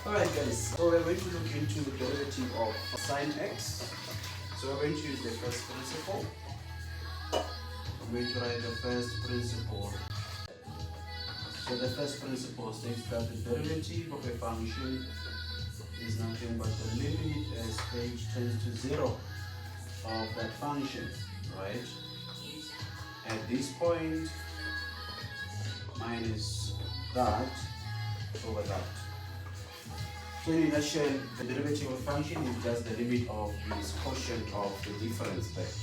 Alright guys, so we're going to look into the derivative of sine x. So we're going to use the first principle. I'm going to write the first principle. So the first principle states that the derivative of a function is nothing but the limit as h tends to 0 of that function, right? At this point, minus that over that. So in a nutshell, the derivative of a function is just the limit of this quotient of the difference there.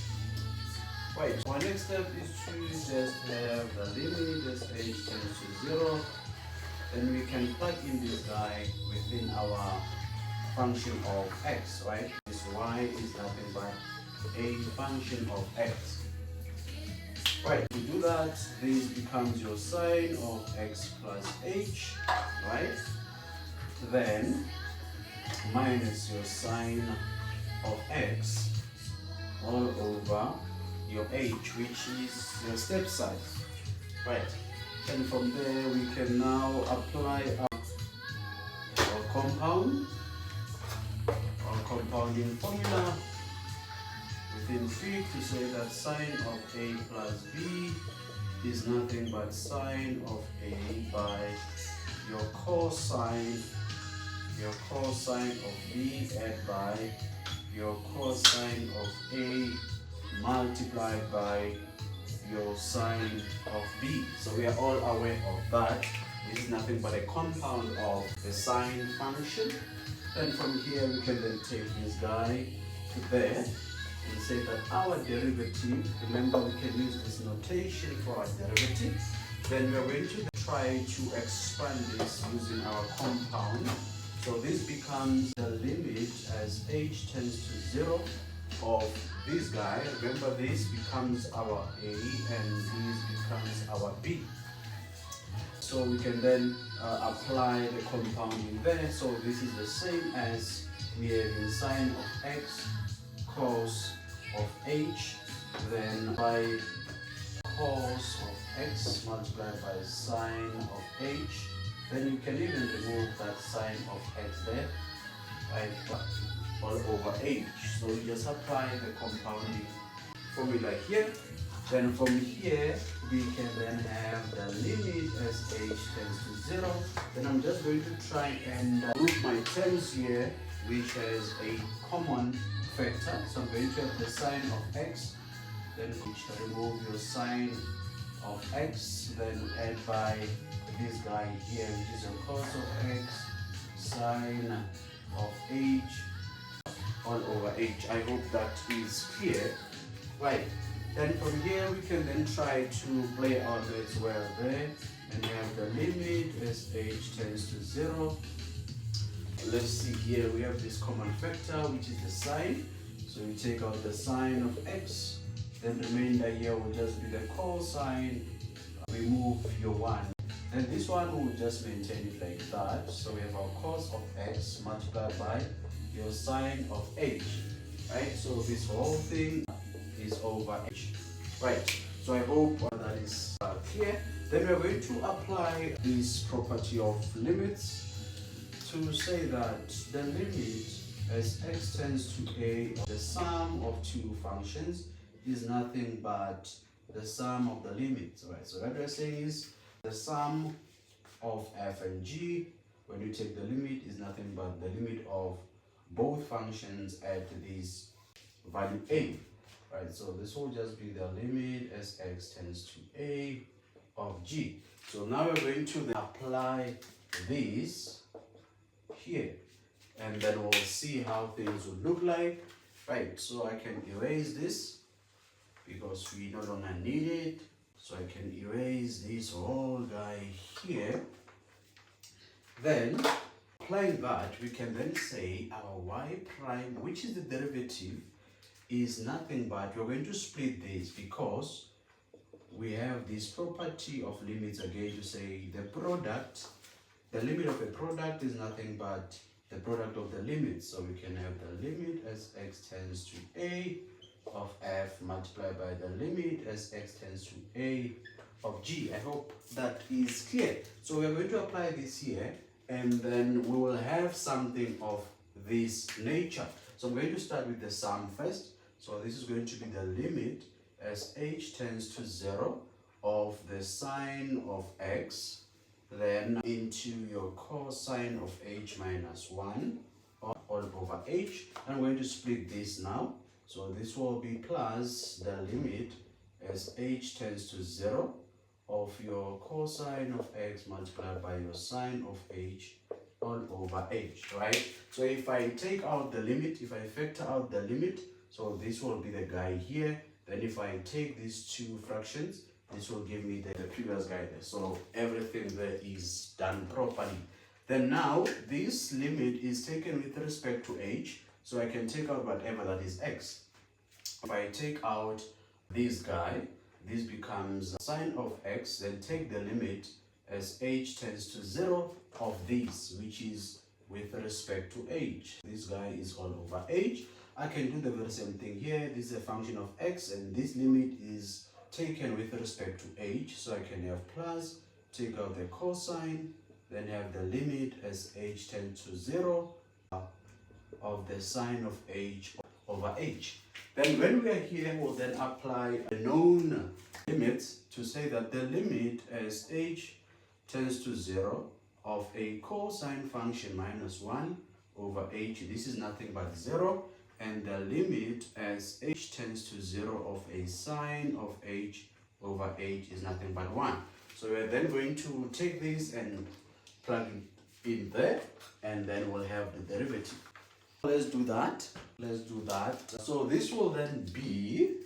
Right, our next step is to just have the limit as h tends to 0. Then we can plug in this guy within our function of x, right? This y is nothing but a function of x. Right, to do that, this becomes your sine of x plus h, right? Then minus your sine of x all over your h, which is your step size, right? And from there we can now apply our compounding formula within phi to say that sine of a plus b is nothing but sine of a by your cosine of b and by your cosine of a multiplied by your sine of b. So we are all aware of that. This is nothing but a compound of the sine function. And from here we can then take this guy to there and say that our derivative, remember we can use this notation for our derivative. Then we are going to try to expand this using our compound. So this becomes the limit as h tends to 0 of this guy. Remember, this becomes our a and this becomes our b. So we can then apply the compounding there. So this is the same as we have in sine of x cos of h, then by cos of x multiplied by sine of h. Then you can even remove that sine of x there, right, all over h. So you just apply the compounding formula here. Then from here we can then have the limit as h tends to 0. Then I'm just going to try and group my terms here, which has a common factor. So I'm going to have the sine of x, then remove your sine of x, then add by this guy here, which is your cos of x sine of h all over h. I hope that is clear. Right, then from here we can then try to play out as well there, and we have the limit as h tends to 0. Let's see here, we have this common factor, which is the sine. So we take out the sine of x, then the remainder here will just be the cosine. Remove your 1. And this one will just maintain it like that. So we have our cos of x multiplied by your sine of h, right? So this whole thing is over h, right? So I hope that is clear. Then we're going to apply this property of limits to say that the limit as x tends to a, the sum of two functions is nothing but the sum of the limits, right? So what we're saying is the sum of f and g, when you take the limit, is nothing but the limit of both functions at this value a, right? So this will just be the limit as x tends to a of g. So now we're going to then apply this here, and then we'll see how things would look like, right? So I can erase this because we no longer need it. So I can erase this whole guy here. Then, applying that, we can then say our y prime, which is the derivative, is nothing but, we're going to split this because we have this property of limits again to say the product, the limit of a product is nothing but the product of the limits. So we can have the limit as x tends to a of f multiplied by the limit as x tends to a of g. I hope that is clear. So we are going to apply this here, and then we will have something of this nature. So I'm going to start with the sum first. So this is going to be the limit as h tends to 0 of the sine of x, then into your cosine of h minus 1 all over h. I'm going to split this now. So this will be plus the limit as h tends to 0 of your cosine of x multiplied by your sine of h all over h, right? So if I take out the limit, if I factor out the limit, so this will be the guy here. Then if I take these two fractions, this will give me the previous guy there. So everything there is done properly. Then now this limit is taken with respect to h, so I can take out whatever that is x. If I take out this guy, this becomes sine of x, then take the limit as h tends to 0 of this, which is with respect to h. This guy is all over h. I can do the very same thing here. This is a function of x, and this limit is taken with respect to h, so I can have plus, take out the cosine, then have the limit as h tends to 0 of the sine of h over h. Then when we are here, we'll then apply the known limits to say that the limit as h tends to 0 of a cosine function minus 1 over h, this is nothing but 0, and the limit as h tends to 0 of a sine of h over h is nothing but 1. So we're then going to take this and plug it in there, and then we'll have the derivative. Let's do that. So this will then be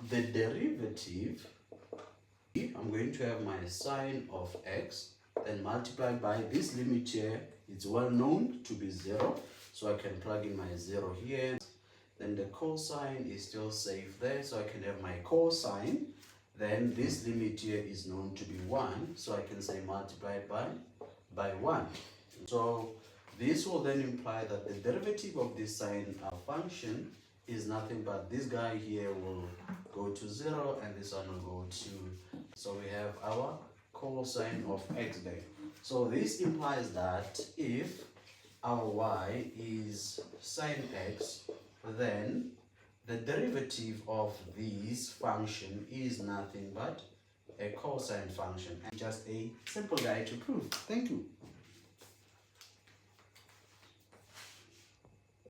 the derivative. I'm going to have my sine of x, then multiplied by this limit here. It's well known to be 0, so I can plug in my 0 here. Then the cosine is still safe there, so I can have my cosine. Then this limit here is known to be 1, so I can say multiplied by 1. So this will then imply that the derivative of this sine function is nothing but this guy here will go to 0 and this one will go to, so we have our cosine of x there. So this implies that if our y is sine x, then the derivative of this function is nothing but a cosine function, and just a simple guy to prove. Thank you.